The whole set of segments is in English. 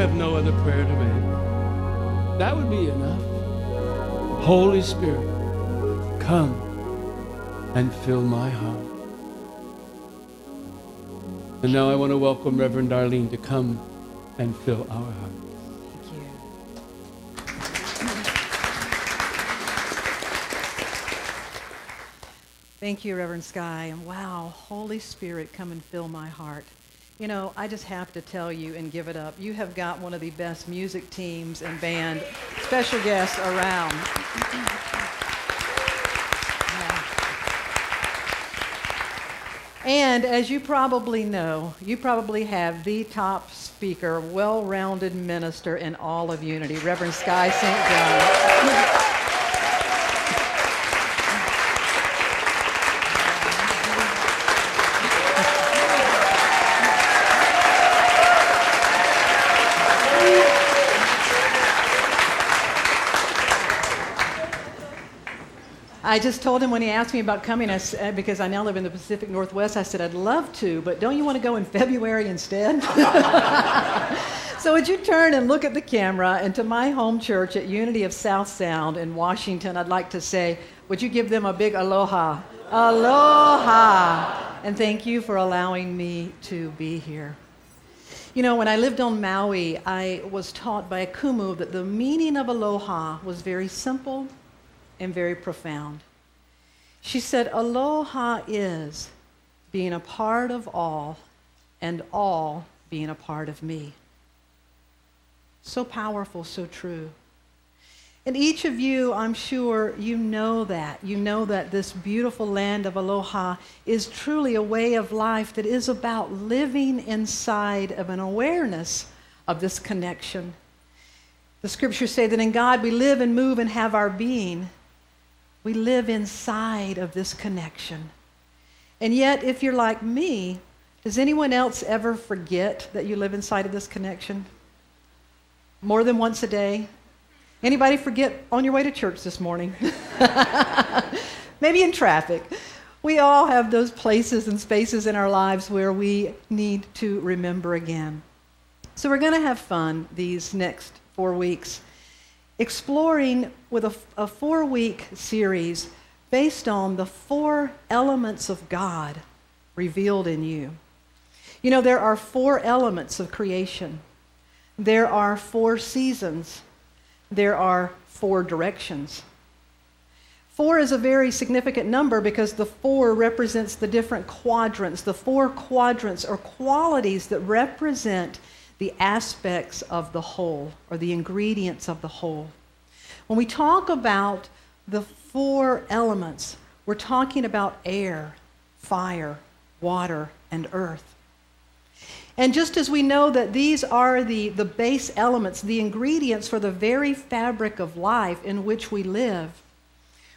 have no other prayer to make. That would be enough. Holy Spirit, come and fill my heart. And now I want to welcome Reverend Darlene to come and fill our heart. Thank you, Reverend Sky. And wow, Holy Spirit, come and fill my heart. You know, I just have to tell you and give it up. You have got one of the best music teams and band special guests around. Yeah. And as you probably know, you probably have the top speaker, well-rounded minister in all of Unity, Reverend Sky St. John. I just told him when he asked me about coming, because I now live in the Pacific Northwest, I said, I'd love to, but don't you want to go in February instead? So would you turn and look at the camera, and to my home church at Unity of South Sound in Washington, I'd like to say, would you give them a big aloha? Aloha! And thank you for allowing me to be here. You know, when I lived on Maui, I was taught by a kumu that the meaning of aloha was very simple and very profound. She said, aloha is being a part of all and all being a part of me. So powerful, so true. And each of you, I'm sure you know that. You know that this beautiful land of aloha is truly a way of life that is about living inside of an awareness of this connection. The scriptures say that in God we live and move and have our being. We live inside of this connection. And yet, if you're like me, does anyone else ever forget that you live inside of this connection? More than once a day? Anybody forget on your way to church this morning? Maybe in traffic. We all have those places and spaces in our lives where we need to remember again. So we're going to have fun these next 4 weeks, exploring with a 4-week series based on the 4 elements of God revealed in you. You know, there are 4 elements of creation. There are 4 seasons. There are 4 directions. 4 is a very significant number because the 4 represents the different quadrants. The 4 quadrants are qualities that represent the aspects of the whole, or the ingredients of the whole. When we talk about the 4 elements, we're talking about air, fire, water, and earth. And just as we know that these are the base elements, the ingredients for the very fabric of life in which we live,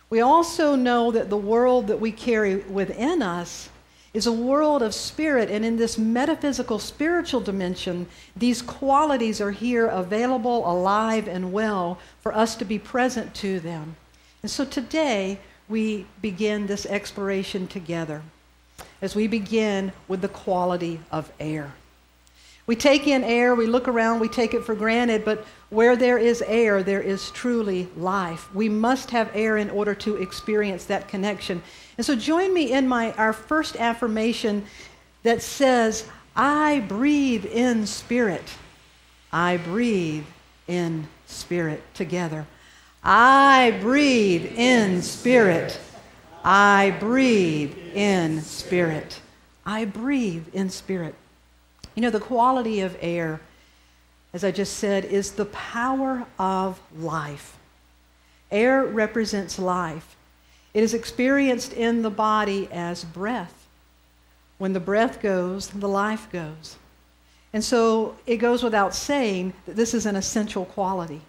we also know that the world that we carry within us is a world of spirit, and in this metaphysical spiritual dimension, these qualities are here available, alive, and well for us to be present to them. And so today, we begin this exploration together as we begin with the quality of air. We take in air, we look around, we take it for granted, but where there is air, there is truly life. We must have air in order to experience that connection. And so join me in our first affirmation that says, I breathe in spirit. I breathe in spirit together. I breathe in spirit. I breathe in spirit. I breathe in spirit. You know, the quality of air, as I just said, is the power of life. Air represents life. It is experienced in the body as breath. When the breath goes, the life goes. And so it goes without saying that this is an essential quality.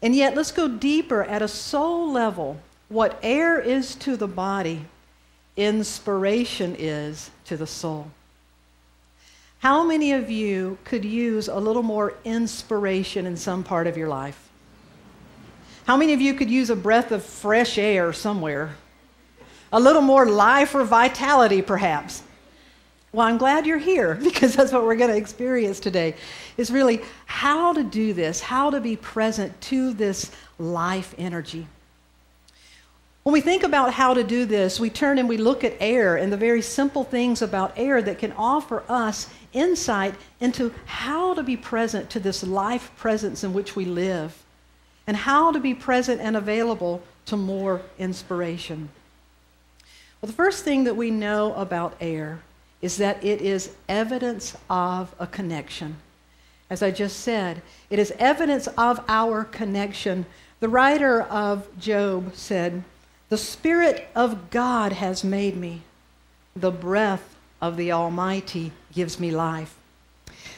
And yet, let's go deeper at a soul level. What air is to the body, inspiration is to the soul. How many of you could use a little more inspiration in some part of your life? How many of you could use a breath of fresh air somewhere? A little more life or vitality, perhaps. Well, I'm glad you're here because that's what we're going to experience today, is really how to do this, how to be present to this life energy. When we think about how to do this, we turn and we look at air and the very simple things about air that can offer us insight into how to be present to this life presence in which we live and how to be present and available to more inspiration. Well, the first thing that we know about air is that it is evidence of a connection. As I just said, it is evidence of our connection. The writer of Job said, "The Spirit of God has made me. The breath of the Almighty gives me life."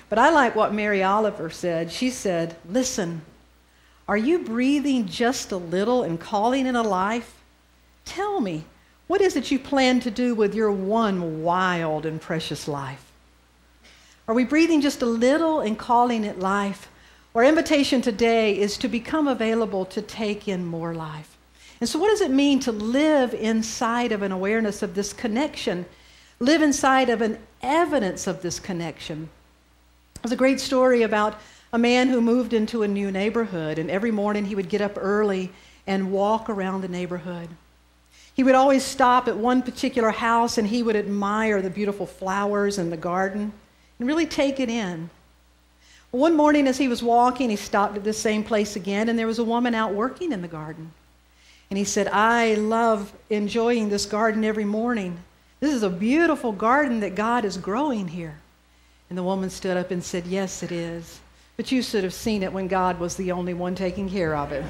But I like what Mary Oliver said. She said, "Listen, are you breathing just a little and calling it a life? Tell me, what is it you plan to do with your one wild and precious life? Are we breathing just a little and calling it life? Our invitation today is to become available to take in more life. And so what does it mean to live inside of an awareness of this connection? Live inside of an evidence of this connection. There's a great story about a man who moved into a new neighborhood, and every morning he would get up early and walk around the neighborhood. He would always stop at one particular house and he would admire the beautiful flowers in the garden and really take it in. One morning as he was walking, he stopped at this same place again, and there was a woman out working in the garden. And he said, "I love enjoying this garden every morning. This is a beautiful garden that God is growing here." And the woman stood up and said, "Yes, it is. But you should have seen it when God was the only one taking care of it."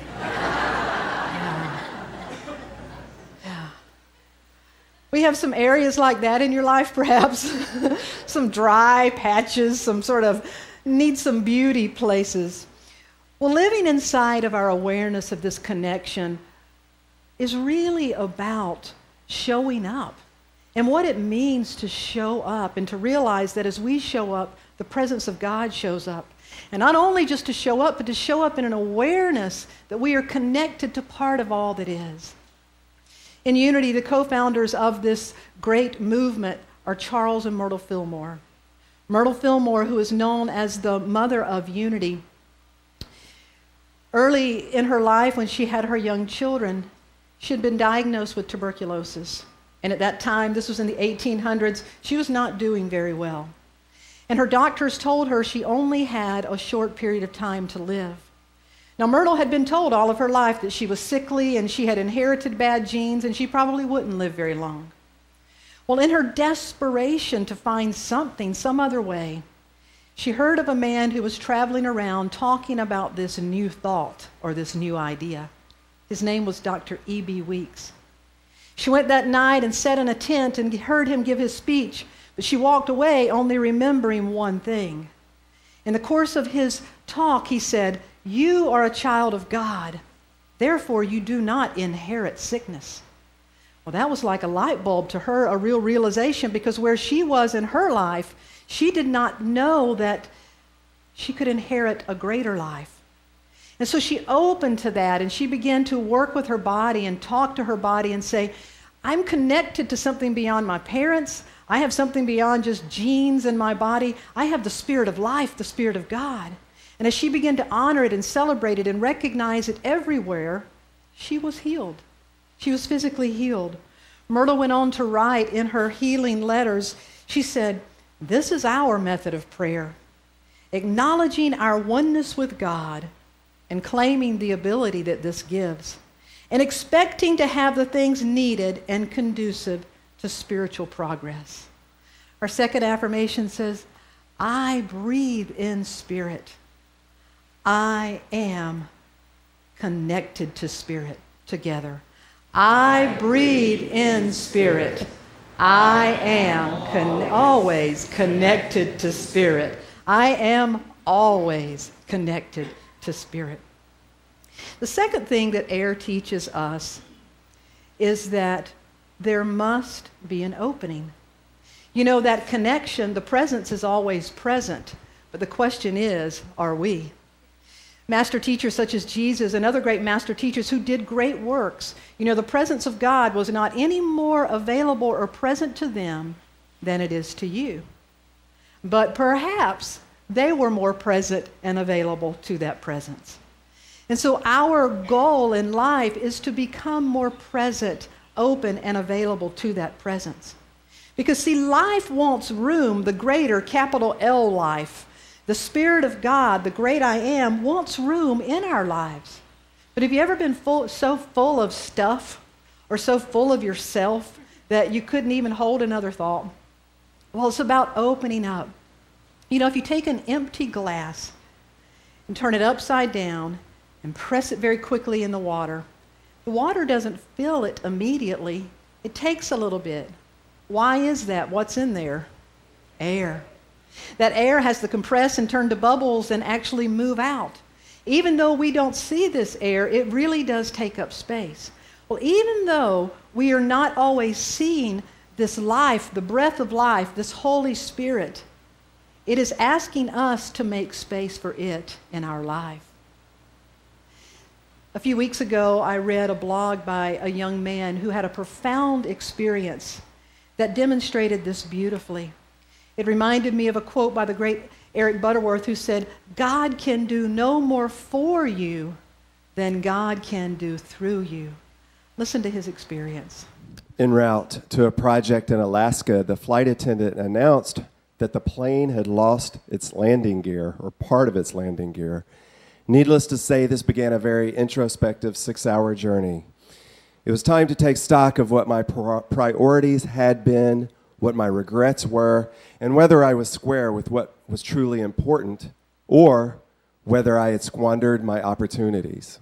We have some areas like that in your life, perhaps. Some dry patches, some sort of need some beauty places. Well, living inside of our awareness of this connection is really about showing up and what it means to show up and to realize that as we show up, the presence of God shows up. And not only just to show up, but to show up in an awareness that we are connected to part of all that is. In Unity, the co-founders of this great movement are Charles and Myrtle Fillmore. Myrtle Fillmore, who is known as the mother of Unity, early in her life when she had her young children, she had been diagnosed with tuberculosis. And at that time, this was in the 1800s, she was not doing very well. And her doctors told her she only had a short period of time to live. Now, Myrtle had been told all of her life that she was sickly and she had inherited bad genes and she probably wouldn't live very long. Well, in her desperation to find something, some other way, she heard of a man who was traveling around talking about this new thought or this new idea. His name was Dr. E.B. Weeks. She went that night and sat in a tent and heard him give his speech, but she walked away only remembering one thing. In the course of his talk, he said, "You are a child of God. Therefore, you do not inherit sickness." Well, that was like a light bulb to her, a real realization, because where she was in her life, she did not know that she could inherit a greater life. And so she opened to that, and she began to work with her body and talk to her body and say, "I'm connected to something beyond my parents. I have something beyond just genes in my body. I have the Spirit of life, the Spirit of God." And as she began to honor it and celebrate it and recognize it everywhere, she was healed. She was physically healed. Myrtle went on to write in her healing letters, she said, "This is our method of prayer, acknowledging our oneness with God and claiming the ability that this gives, and expecting to have the things needed and conducive to spiritual progress." Our second affirmation says, "I breathe in spirit. I am connected to spirit," together. I breathe in spirit. I am always connected to spirit. I am always connected to spirit. The second thing that air teaches us is that there must be an opening. You know, that connection, the presence is always present, but the question is, are we? Master teachers such as Jesus and other great master teachers who did great works, you know, the presence of God was not any more available or present to them than it is to you. But perhaps they were more present and available to that presence. And so our goal in life is to become more present, open, and available to that presence. Because see, life wants room, the greater, capital L life. The Spirit of God, the great I am, wants room in our lives. But have you ever been so full of stuff or so full of yourself that you couldn't even hold another thought? Well, it's about opening up. You know, if you take an empty glass and turn it upside down and press it very quickly in the water doesn't fill it immediately. It takes a little bit. Why is that? What's in there? Air. That air has to compress and turn to bubbles and actually move out. Even though we don't see this air, it really does take up space. Well, even though we are not always seeing this life, the breath of life, this Holy Spirit, it is asking us to make space for it in our life. A few weeks ago, I read a blog by a young man who had a profound experience that demonstrated this beautifully. It reminded me of a quote by the great Eric Butterworth, who said, "God can do no more for you than God can do through you." Listen to his experience. En route to a project in Alaska, the flight attendant announced that the plane had lost its landing gear, or part of its landing gear. Needless to say, this began a very introspective 6-hour journey. It was time to take stock of what my priorities had been, what my regrets were, and whether I was square with what was truly important, or whether I had squandered my opportunities.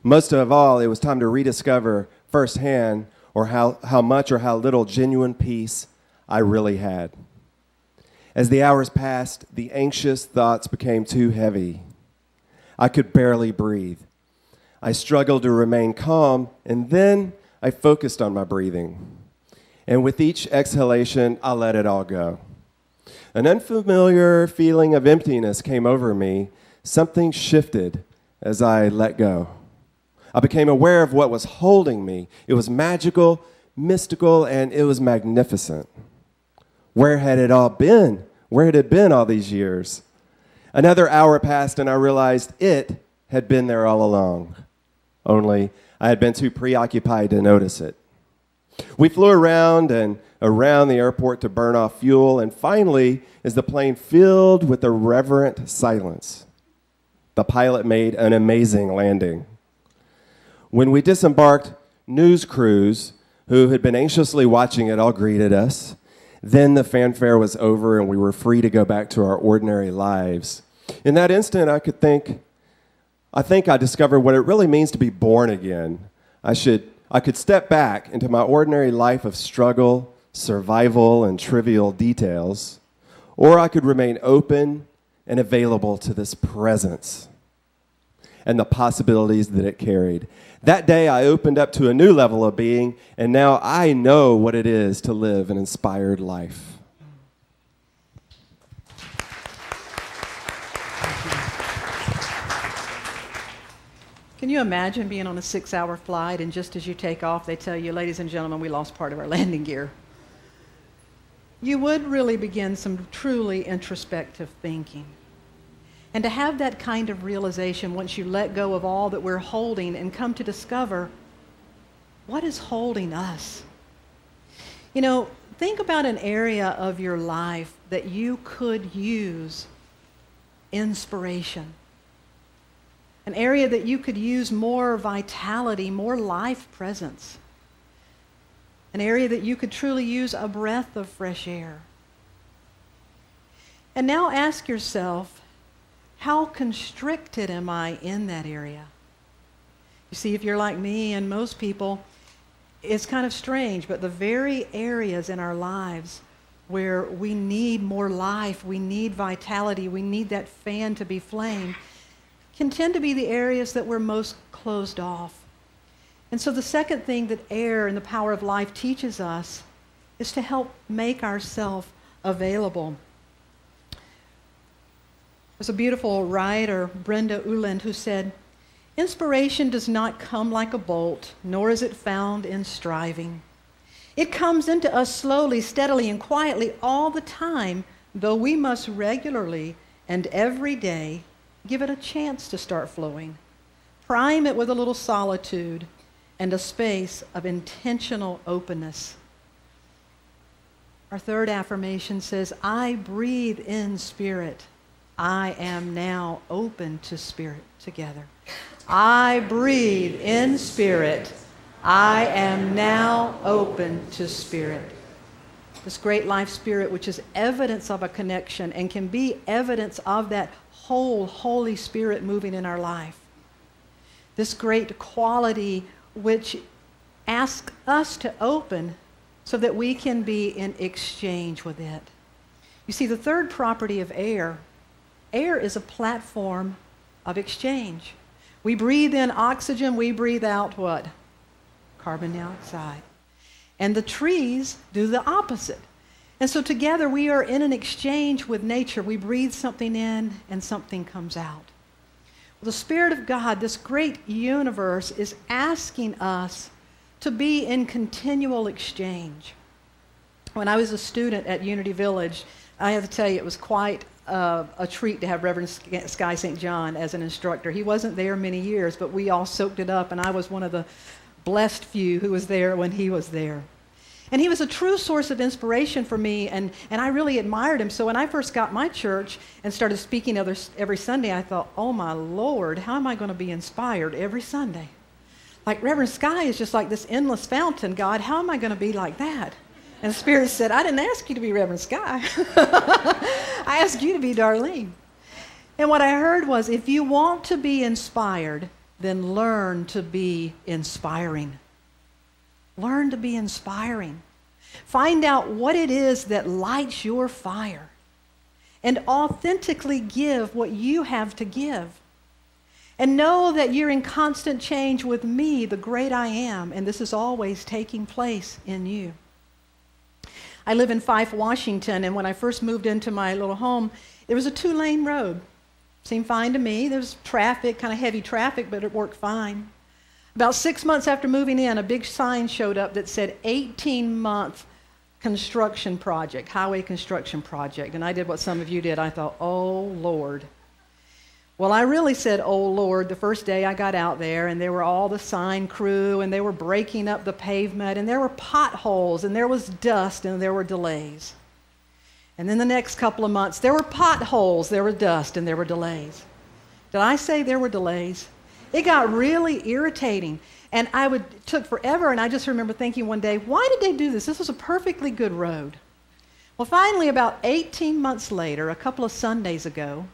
Most of all, it was time to rediscover firsthand or how much or how little genuine peace I really had. As the hours passed, the anxious thoughts became too heavy. I could barely breathe. I struggled to remain calm, and then I focused on my breathing. And with each exhalation, I let it all go. An unfamiliar feeling of emptiness came over me. Something shifted as I let go. I became aware of what was holding me. It was magical, mystical, and it was magnificent. Where had it all been? Where had it been all these years? Another hour passed, and I realized it had been there all along. Only I had been too preoccupied to notice it. We flew around and around the airport to burn off fuel, and finally, as the plane filled with a reverent silence, the pilot made an amazing landing. When we disembarked, news crews who had been anxiously watching it all greeted us. Then the fanfare was over, and we were free to go back to our ordinary lives. In that instant, I think I discovered what it really means to be born again. I could step back into my ordinary life of struggle, survival, and trivial details, or I could remain open and available to this presence and the possibilities that it carried. That day, I opened up to a new level of being, and now I know what it is to live an inspired life. Can you imagine being on a 6-hour flight, and just as you take off, they tell you, "Ladies and gentlemen, we lost part of our landing gear"? You would really begin some truly introspective thinking. And to have that kind of realization once you let go of all that we're holding and come to discover what is holding us. You know, think about an area of your life that you could use inspiration. An area that you could use more vitality, more life presence. An area that you could truly use a breath of fresh air. And now ask yourself, how constricted am I in that area? You see, if you're like me and most people, it's kind of strange, but the very areas in our lives where we need more life, we need vitality, we need that fan to be flame, can tend to be the areas that we're most closed off. And so the second thing that air and the power of life teaches us is to help make ourselves available. There's a beautiful writer, Brenda Uland, who said, "Inspiration does not come like a bolt, nor is it found in striving. It comes into us slowly, steadily, and quietly all the time, though we must regularly and every day give it a chance to start flowing. Prime it with a little solitude and a space of intentional openness. Our third affirmation says, I breathe in Spirit. I am now open to Spirit together. I breathe in Spirit. I am now open to Spirit. This great life Spirit, which is evidence of a connection and can be evidence of that whole Holy Spirit moving in our life. This great quality which asks us to open so that we can be in exchange with it. You see, the third property of air is a platform of exchange. We breathe in oxygen, we breathe out what? Carbon dioxide. And the trees do the opposite. And so together we are in an exchange with nature. We breathe something in and something comes out. The Spirit of God, this great universe, is asking us to be in continual exchange. When I was a student at Unity Village, I have to tell you, it was quite a treat to have Reverend Sky St. John as an instructor. He wasn't there many years, but we all soaked it up, and I was one of the blessed few who was there when he was there. And he was a true source of inspiration for me, and I really admired him. So when I first got my church and started speaking every Sunday, I thought, oh my Lord, how am I going to be inspired every Sunday? Like Reverend Sky is just like this endless fountain, God, how am I going to be like that? And the Spirit said, I didn't ask you to be Reverend Sky. I asked you to be Darlene. And what I heard was, if you want to be inspired, then learn to be inspiring. Learn to be inspiring. Find out what it is that lights your fire and authentically give what you have to give. And know that you're in constant change with me, the great I am, and this is always taking place in you. I live in Fife, Washington, and when I first moved into my little home, there was a 2-lane road. Seemed fine to me. There was traffic, kind of heavy traffic, but it worked fine. About 6 months after moving in, a big sign showed up that said 18-month construction project, highway construction project. And I did what some of you did. I thought, oh, Lord. Well, I really said, oh, Lord, the first day I got out there, and there were all the sign crew, and they were breaking up the pavement, and there were potholes, and there was dust, and there were delays. And then the next couple of months, there were potholes, there were dust, and there were delays. Did I say there were delays? It got really irritating, and it took forever, and I just remember thinking one day, why did they do this? This was a perfectly good road. Well, finally, about 18 months later, a couple of Sundays ago,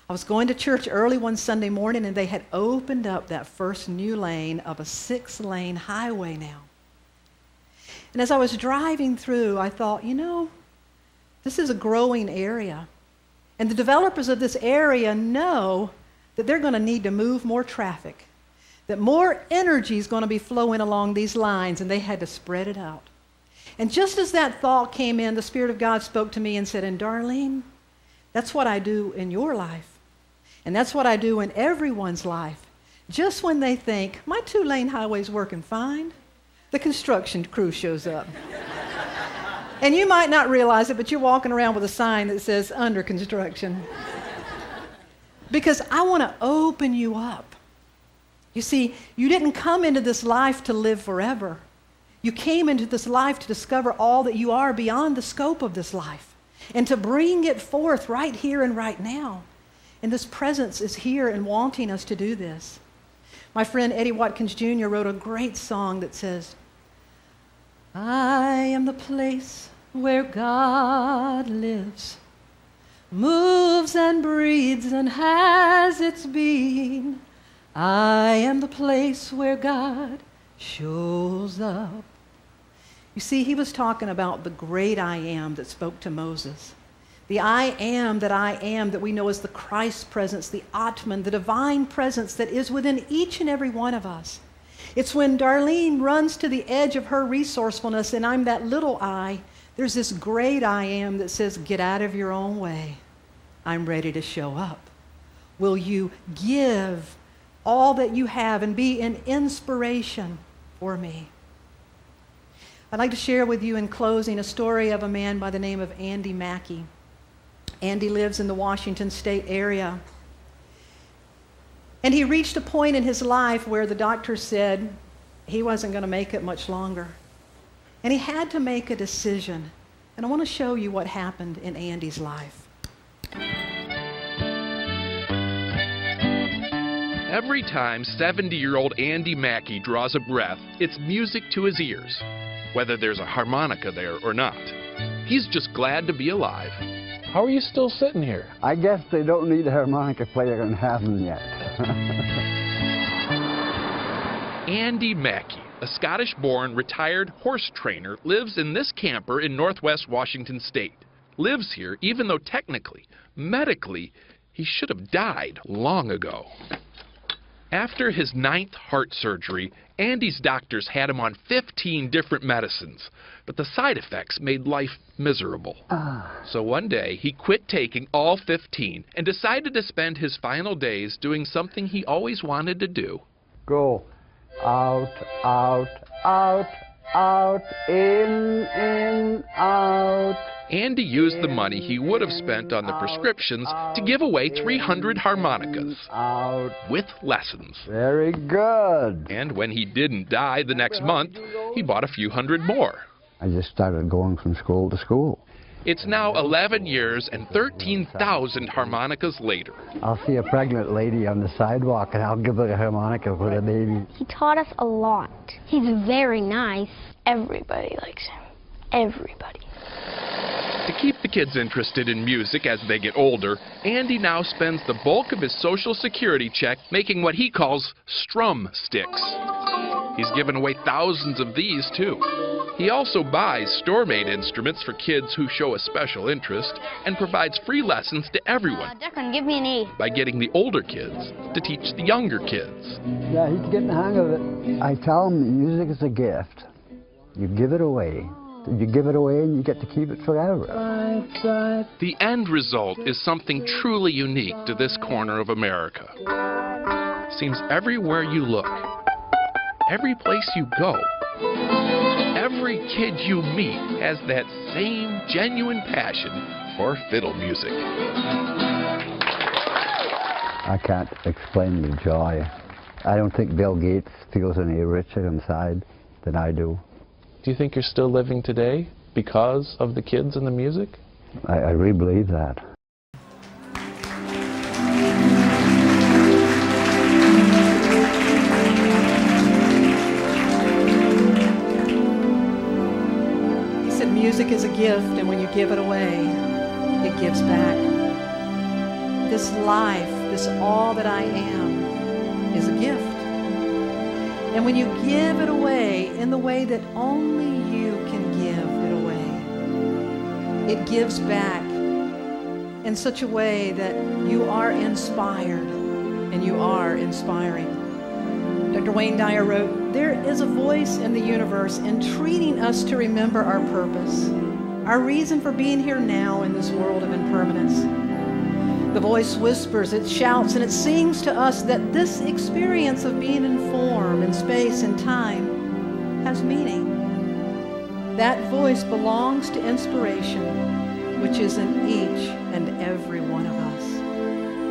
I was going to church early one Sunday morning, and they had opened up that first new lane of a 6-lane highway now. And as I was driving through, I thought, this is a growing area. And the developers of this area know that they're going to need to move more traffic, that more energy is going to be flowing along these lines, and they had to spread it out. And just as that thought came in, the Spirit of God spoke to me and said, and Darlene, that's what I do in your life. And that's what I do in everyone's life. Just when they think, my 2-lane highway's working fine, the construction crew shows up. And you might not realize it, but you're walking around with a sign that says, under construction. Because I want to open you up. You see, you didn't come into this life to live forever. You came into this life to discover all that you are beyond the scope of this life and to bring it forth right here and right now. And this presence is here and wanting us to do this. My friend Eddie Watkins Jr. wrote a great song that says, I am the place where God lives, moves and breathes and has its being. I am the place where God shows up. You see, he was talking about the great I am that spoke to Moses. The I am that we know as the Christ presence, the Atman, the divine presence that is within each and every one of us. It's when Darlene runs to the edge of her resourcefulness and I'm that little I, there's this great I am that says, get out of your own way. I'm ready to show up. Will you give all that you have and be an inspiration for me? I'd like to share with you in closing a story of a man by the name of Andy Mackey. Andy lives in the Washington State area. And he reached a point in his life where the doctor said he wasn't going to make it much longer. And he had to make a decision. And I want to show you what happened in Andy's life. Every time 70-year-old Andy Mackey draws a breath, it's music to his ears, whether there's a harmonica there or not. He's just glad to be alive. How are you still sitting here? I guess they don't need a harmonica player in heaven yet. Andy Mackey, a Scottish-born retired horse trainer, lives in this camper in northwest Washington State. Lives here even though technically, medically, he should have died long ago. After his 9th heart surgery, Andy's doctors had him on 15 different medicines, but the side effects made life miserable. So one day, he quit taking all 15 and decided to spend his final days doing something he always wanted to do. Go out, out, out, out, in, out. Andy used the money he would have spent on the prescriptions to give away 300 harmonicas Out. with lessons. Very good. And when he didn't die the next month, he bought a few hundred more. I just started going from school to school. It's now 11 years and 13,000 harmonicas later. I'll see a pregnant lady on the sidewalk and I'll give her a harmonica for the baby. He taught us a lot. He's very nice. Everybody likes him. Everybody. To keep the kids interested in music as they get older, Andy now spends the bulk of his Social Security check making what he calls strum sticks. He's given away thousands of these, too. He also buys store-made instruments for kids who show a special interest and provides free lessons to everyone Declan, give me an E. by getting the older kids to teach the younger kids. Yeah, he's getting the hang of it. I tell him music is a gift. You give it away. You give it away and you get to keep it forever. The end result is something truly unique to this corner of America. Seems everywhere you look, every place you go, every kid you meet has that same genuine passion for fiddle music. I can't explain the joy. I don't think Bill Gates feels any richer inside than I do. Do you think you're still living today because of the kids and the music? I really believe that. He said music is a gift, and when you give it away, it gives back. This life, this all that I am, is a gift. And when you give it away in the way that only you can give it away, it gives back in such a way that you are inspired and you are inspiring. Dr. Wayne Dyer wrote, "There is a voice in the universe entreating us to remember our purpose, our reason for being here now in this world of impermanence. The voice whispers, it shouts, and it sings to us that this experience of being in form, in space, and time has meaning. That voice belongs to inspiration, which is in each and every one of us.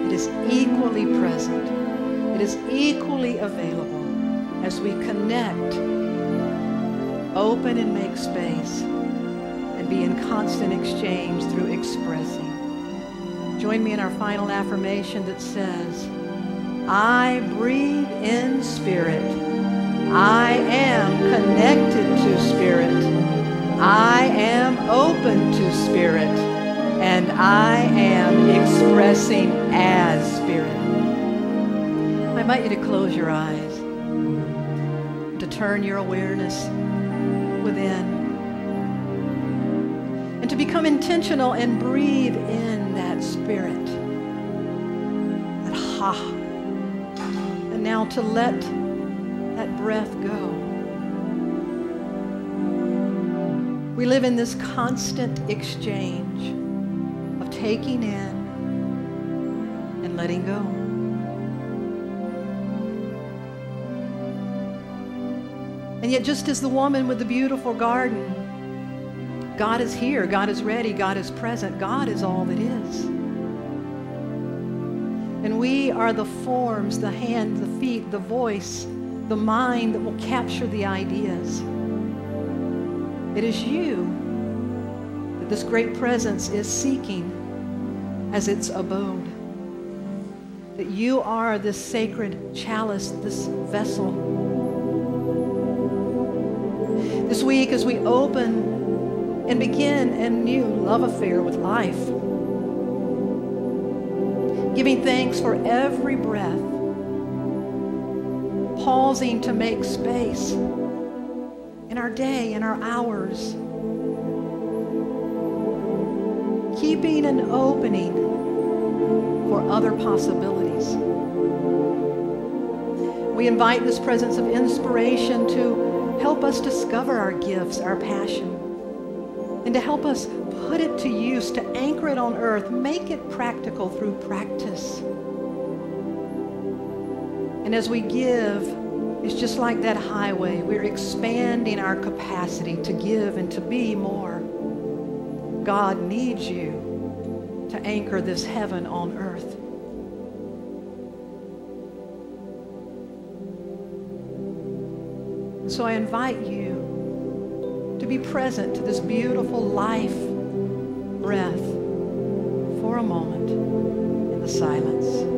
It is equally present. It is equally available as we connect, open and make space, and be in constant exchange through expressing." Join me in our final affirmation that says, I breathe in spirit. I am connected to spirit. I am open to spirit. And I am expressing as spirit. I invite you to close your eyes, to turn your awareness within, and to become intentional and breathe in that spirit, that ha, and now to let that breath go. We live in this constant exchange of taking in and letting go. And yet, just as the woman with the beautiful garden, God is here, God is ready, God is present, God is all that is. And we are the forms, the hands, the feet, the voice, the mind that will capture the ideas. It is you that this great presence is seeking as its abode. That you are this sacred chalice, this vessel. This week, as we open and begin a new love affair with life, giving thanks for every breath, pausing to make space in our day, in our hours, keeping an opening for other possibilities. We invite this presence of inspiration to help us discover our gifts, our passion, and to help us put it to use, to anchor it on earth, make it practical through practice. And as we give, it's just like that highway. We're expanding our capacity to give and to be more. God needs you to anchor this heaven on earth. So I invite you to be present to this beautiful life breath for a moment in the silence.